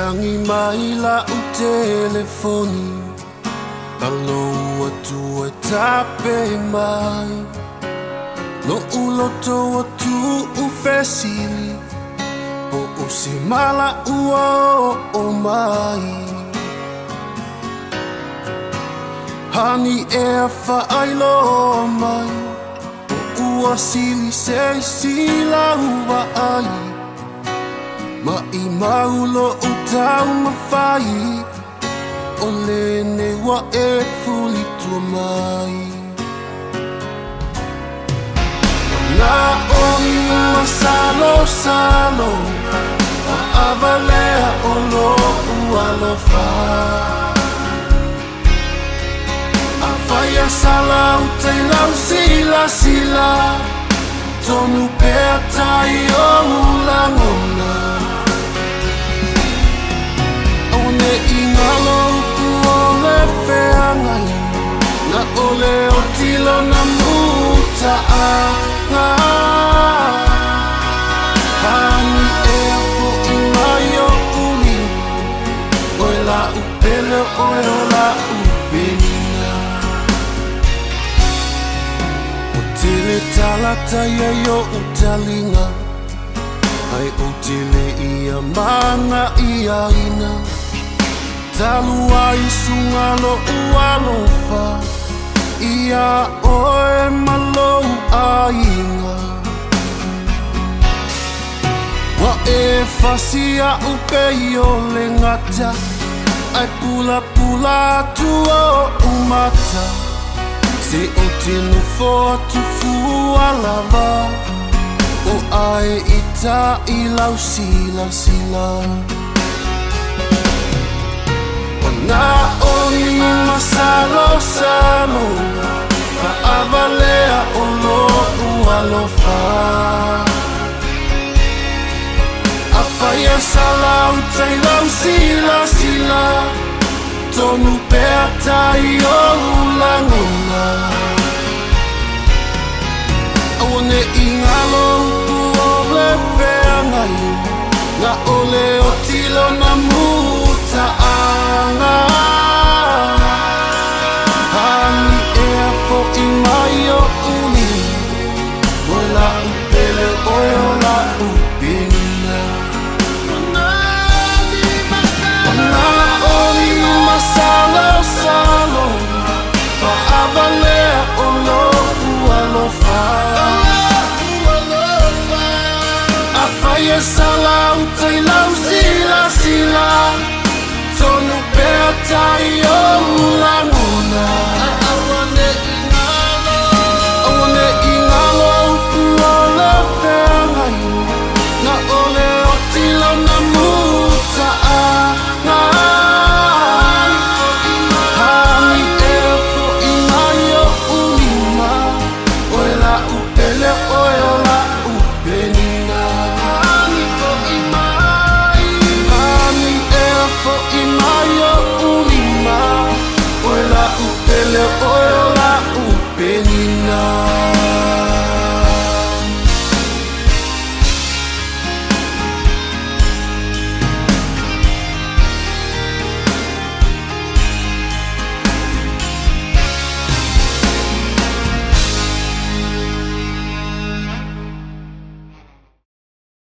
Tangi mai la u telefoni Alo atu e tape mai No uloto atu u fesili O usi mala ua o mai Hani e a whaailo mai O ua sili se sila ua ai Ma I maulo o tau mawhai O lene wa e fuli tua mai Nā oni masalo salo Whaavalea o lo ualofa A whaia sala o te lau sila sila Tonu pea tai o ulangona One ingalo o le wheangai Na ole o tilo na muta anga Hani e a fo I mai o uli Oe la upele oe o la upena O tele talata ia yo utalinga Ai o tele ia mana ia ina Talua I sungalo ualofa Ia oe malo ainga Wa e fasia upe o le ngata Ai pula pula tu o umata Se o tinu fo tu fua lava O ai ita I lau sila sila Nā oni masalo salo Whaavalea o lo ualofa A whaia salau tei lau sila sila Tonu pea tai o ulangona Awane ingalo o le wheangai Na ole o tilo na muta anga Hani e a fo I mai o uli Oe la upele oe o la upina Nā oni masalo salo Whaavalea o lo ualofa A whaia salau tei lau sila sila Tonu pea tai o ulangona Awane ingalo ua le whengai Na ole o tilo na muta anga Hani e fo I mai o ulima Oe la upele oe o la upenina Hani e fo I mai o ulima Oe la upele oe o la upenina